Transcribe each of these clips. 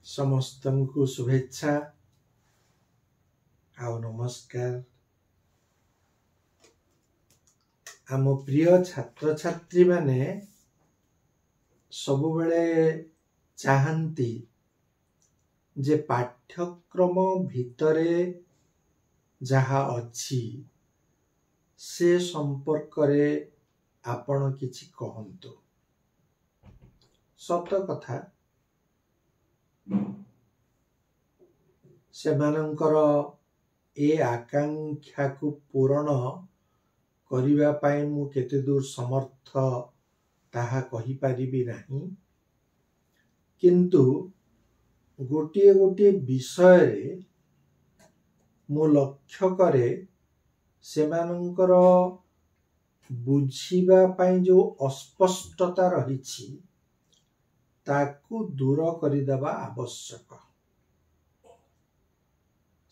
समस्तंकु शुभेच्छा आउ नमस्कार। आम प्रिय छात्र छात्री माने सबु बेले चाहंती जे पाठ्यक्रम भितरे जहा अच्छी से संपर्क रे आपण किछि कहंतु। सत कथा सेमानंकर ए आकांक्षा को पूरण करिवा पाई मु केते दूर समर्थ ताहा कहि परिबि नाही, किंतु गोटे गोटे विषय रे मु लक्ष्य करे सेमानंकर बुझिबा पाई जो अस्पष्टता रहिछि ताकू दूर करिदबा आवश्यक।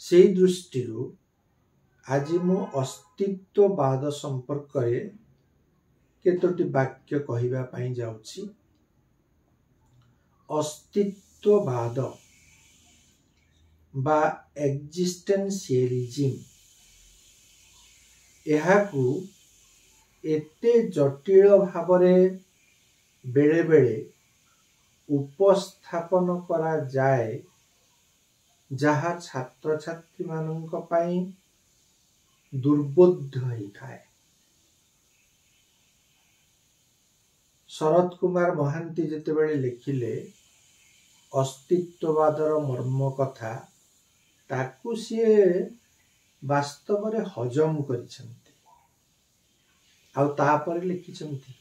से दृष्टि आज मु अस्तित्ववाद संपर्क रे केतोटी वाक्य कहिबा पाई जाउछि। अस्तित्ववाद बा एक्जिस्टेंशियलिज्म एहाकू एते जटिल भावरे बेले बेले उपस्थापन करा जाए जहा छात्र छात्री माननक पाई दुर्बोध्य होई थाए। शरद कुमार महांती जेते बेले लिखिले अस्तित्ववादर मर्म कथा ताकू सिए वास्तव रे हजम करिसंती आउ तापर लिखिसंती।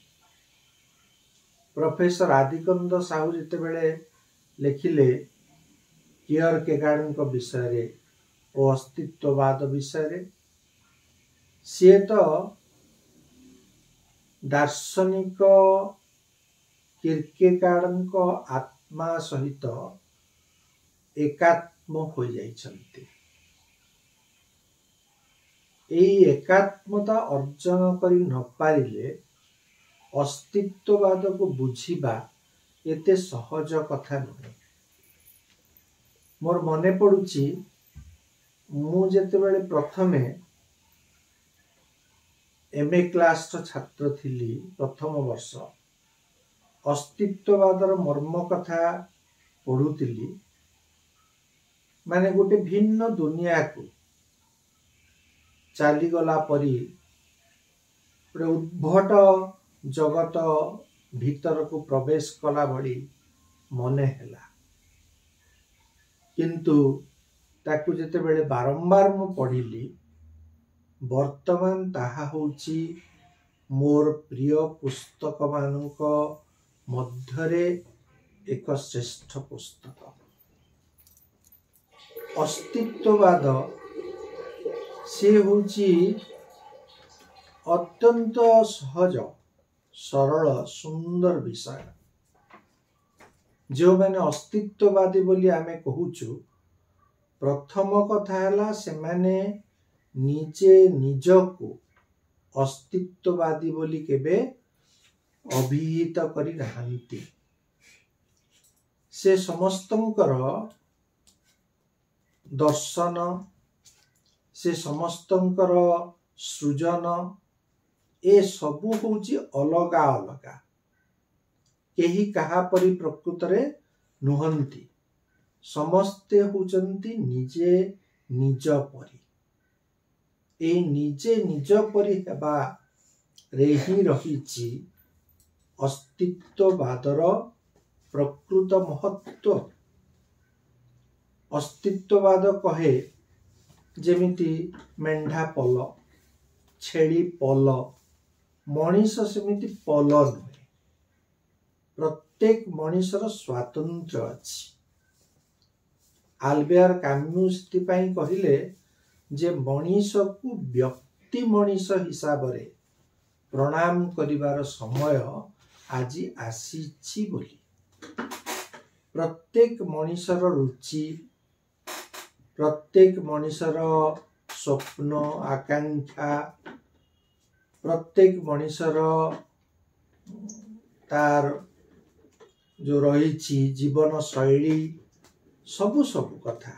प्रोफेसर आदिकंद साहू जेते बेले लिखिले कियरकेगार्ड विषय रे और अस्तित्ववाद विषय रे सी तो दार्शनिक किरकेगार्ड आत्मा सहित एकात्म हो जाइछंती। एई एकात्मता अर्जन करी न पारिले अस्तित्ववाद को बुझिबा एते सहज कथा नुहे। मोर मने पड़ुछि मु जेते बेले प्रथमे एमए क्लास छात्र थिली प्रथम वर्ष अस्तित्ववादर मर्म कथा पढ़ुतिली माने गोटे भिन्न दुनिया को चाली गला परी उद्भट जगत भीतर को प्रवेश कला भली मने हैला। किंतु ताकू जेते बेले बारंबार मु पढ़िली वर्तमान ताहा होची मोर प्रिय पुस्तक मानक मध्यरे एक श्रेष्ठ पुस्तक। अस्तित्ववाद से होची अत्यंत सहज सरल सुंदर विषय। जो मैंने अस्तित्ववादी बोली आमे कहूचु प्रथम कथा हला से माने निजे निजको अस्तित्ववादी बोली केबे अभिहित करी नाहंती। से समस्तंकर दर्शन से समस्तंकर सृजन ए सबु होची अलगा अलगा, केही कहा परी प्रकृत रे नुहंती। समस्ते होचंती निजे निज परी। ए निजे निज परी हेबा रे ही रहिछि अस्तित्ववादर प्रकृत महत्व। अस्तित्ववाद कहे जेमिति मेंढा पल छेली पल मनीष सेमिति पल नुहे। प्रत्येक मनीषर स्वातंत्र्य अछि। आल्बेयर काम्यूस पाई कहिले जे मनीष को व्यक्ति मनीष हिसाब रे प्रणाम करिवार समय आजी आसीछि बोली। प्रत्येक मनीषर रुचि प्रत्येक मनीषर स्वप्न आकांक्षा प्रत्येक मनीषर तार जो रही जीवन शैली ସବୁ କଥା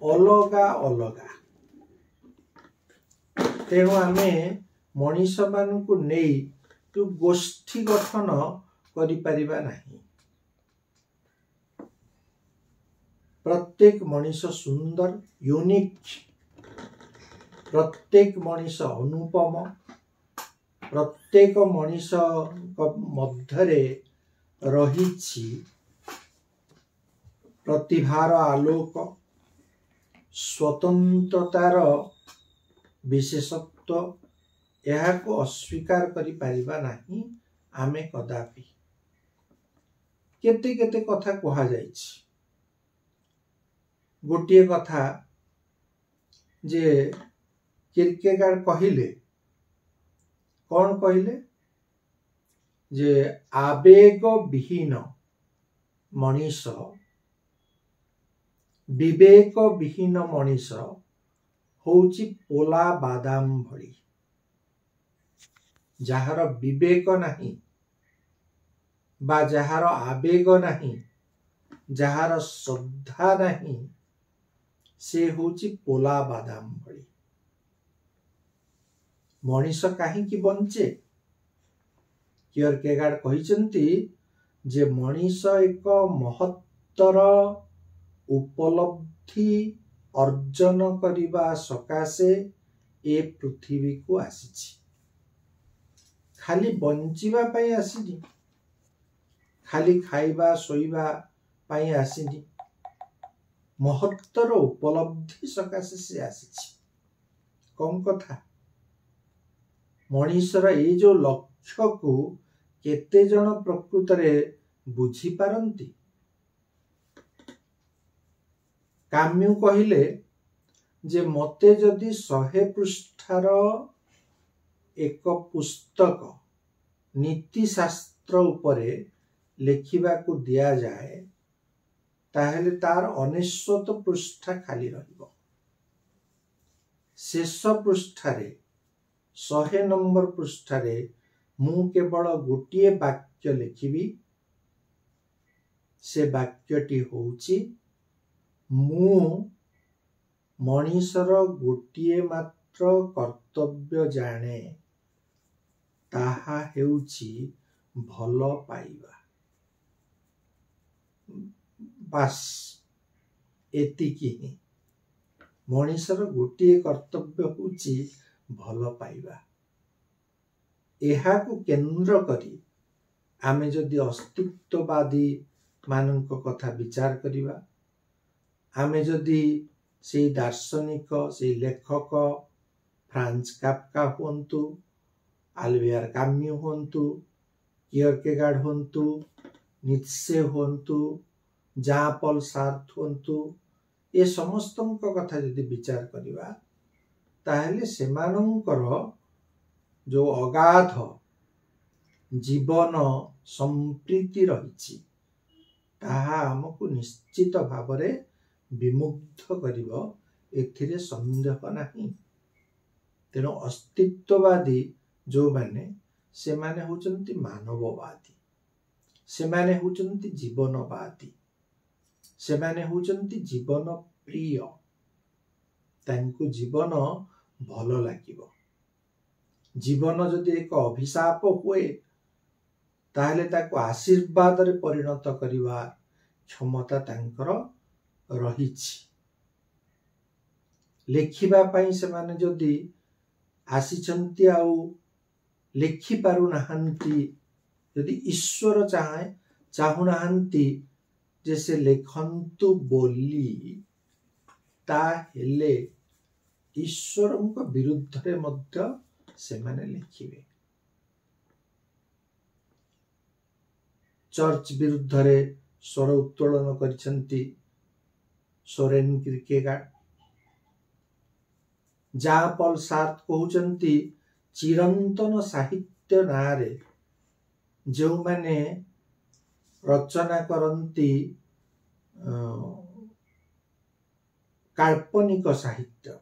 अलगा अलगा। तेणु आमे मनीष मानू नहीं जो गोष्ठी गठन करिपारिबा नहीं। प्रत्येक मनीष सुंदर यूनिक, प्रत्येक मनीष अनुपम, प्रत्येक मनीष मध्यरे रहिछि प्रतिभार आलोक, स्वतंत्रतार विशेषत्व। यह को अस्वीकार करि पारिबा नहीं आमे कदापि। केते केते कथा कहा जाइछि। गोटिए कथा जे किरकेगार्ड कहिले, कौन कहिले जे आवेग विहीन मनीष, विवेक विहीन मनीष होउछि पोला बादाम भली। जहार विवेक नहीं बा जहार आवेग नहीं, जहार श्रद्धा नहीं, से होउछि पोला बादाम भली। मनीष काहींकि बंचे? कियरकेगार्ड कहिसंती जे मनीष एक महत्तर उपलब्धि अर्जन करिबा सकाशे ए पृथ्वी को आसीछि। खाली बंचिबा पई आसीनी, खाली खाइबा सोइबा पई आसीनी, महत्तर उपलब्धि सकाशे से आसीछि। कम कथा मनीषर ए जो लक्ष्य को केते जन प्रकृत रे बुझी पारंती। काम्यू कहिले जे मते जदि 100 पृष्ठार एक पुस्तक नीति शास्त्र उपरे लिखिबा को दिया जाए ताहेले तार 99 पृष्ठा खाली रहिबो। शेष पृष्ठारे 100 नंबर पृष्ठारे मु केवल गोटिए वाक्य लिखिबी। से वाक्यटी होउची मु मनीषर गोटिए मात्र कर्तव्य जाने, ताहा हेउची भल पाइबा। बास एतिकी ही मनीषर गोटिए कर्तव्य होउची भल पाइबा। एहा को केंद्र करी आमे जदि अस्तित्ववादी मानक कथा विचार करिबा, आमे जदि से दार्शनिक से लेखक फ्रांज काफका हुंतु, अल्बेयर काम्यू हुंतु, कियरकेगार्ड हुंतु, नीत्शे हुंतु, जां पॉल सार्त्र हुंतु, ए समस्तक कथा जदि विचार करिबा ताहेले सेमानंकर जो अगाध जीवन संप्रीति रहिछि ताहा हमकु निश्चित भावरे विमुग्ध करिवो, एथिरे संदेह नहीं। तेणु अस्तित्ववादी जो माने से माने होचंती मानववादी, से माने होचंती जीवनवादी, से माने होचंती जीवन प्रिय। तांको जीवन भल लागिवो। जीवन जदि एक अभिशाप हुए ताहले ताको आशीर्वाद रे परिणत करिवा क्षमता तांकर रहिछि। लेखिबा पई से माने जदि आसीचंती आउ लेखि पारु नाहंती, यदि ईश्वर चाहु नाहंती जे से लेखंतु बोली, ता हेले ईश्वरंक विरुद्ध रे मध्य से माने लिखिबे। चर्च विरुद्ध रे स्वर उत्तोलन करिसंती सोरेन किरकेगार्ड। जां पॉल सार्त्र कहउचंती चिरंतन साहित्य नारे जो माने रचना करंती काल्पनिक साहित्य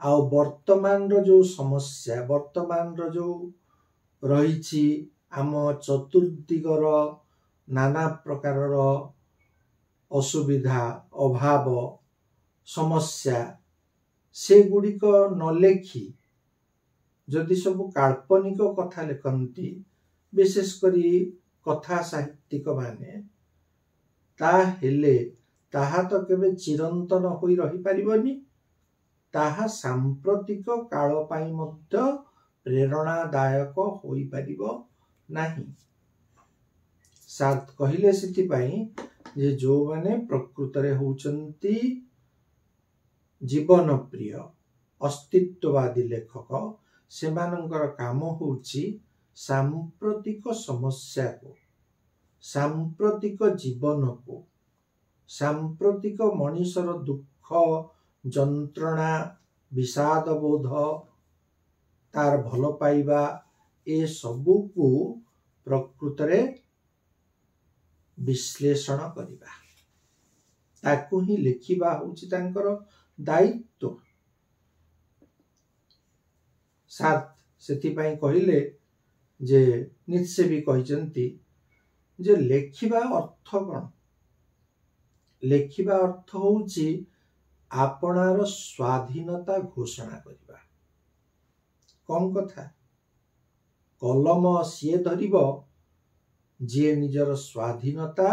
आ वर्तमान रो जो समस्या, वर्तमान रो जो रहिछि आम चतुर्दिगर नाना प्रकार असुविधा अभाव समस्या सेगुड़िक न लेखि जदि सब काल्पनिक कथा लिखती विशेषकर कथा साहित्यिक माने ताहेले ताहा तो केबे चिरंतन होई रही परिबनी ताहा सांप्रतिक काल पाई मध्य प्रेरणादायक होई परिबो नाही। सार्थ कहिले सिथि पाई जे जो माने प्रकृत रे होउचंती जीवन प्रिय अस्तित्ववादी लेखक सेमानंकर काम होउची सांप्रतिक समस्या को सांप्रतिक जीवन को सांप्रतिक मनीषर दुख जंत्रणा विषाद बोध तार भल पाइबा ए सबू को प्रकृत रे विश्लेषण करिबा ताकू ही लिखिबा होउची तांकर दायित्व। सार्थ सेति पई कहिले जे नित्से भी कहिसंती जे लेखिबा अर्थ कोन लेखिबा अर्थ होउची आपनार स्वाधीनता घोषणा करिबा कम कथा कलम सिए धरिब जे निजर स्वाधीनता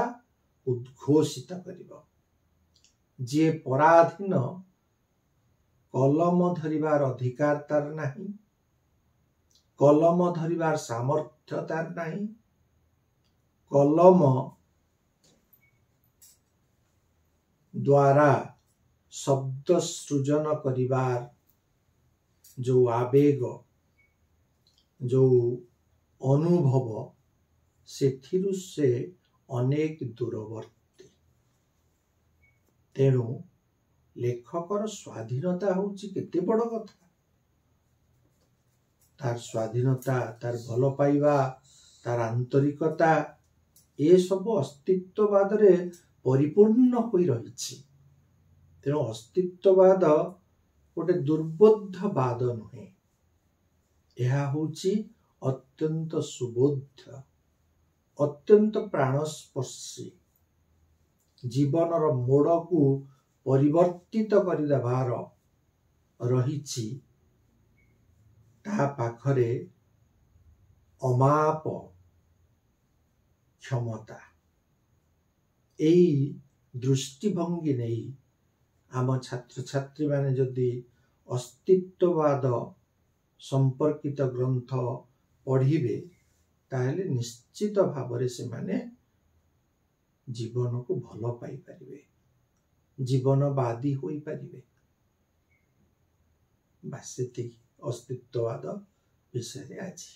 उद्घोषित करिब जे पराधीन कलम धरिबार अधिकार तार नाही कलम धरिबार सामर्थ्य तार नाही कलम द्वारा शब्द सृजन करिबार जो आवेग जो अनुभव सेथिरु से अनेक दूरवर्ती तेणु लेखकर स्वाधीनता होउची केते बड़ कथा तार स्वाधीनता तार भल पाइबा तार आंतरिकता ए सब अस्तित्ववाद रे परिपूर्ण होई रहिछि। तेणु अस्तित्ववाद गोटे दुर्बोधवाद नुहे यह होउची अत्यंत सुबोध्य अत्यंत प्राणस्पर्शी जीवनर मोड़ को परिवर्तित करिदेबार रहिछि ता पाखरे अमाप क्षमता एई दृष्टिभंगी नहीं आम छात्र छात्री माने जदि अस्तित्ववाद संपर्कित ग्रंथ पढ़िबे ताहेले निश्चित भावरे से माने जीवन को भल पाई परिबे जीवनवादी होई परिबे। बस अस्तित्ववाद विषय आज।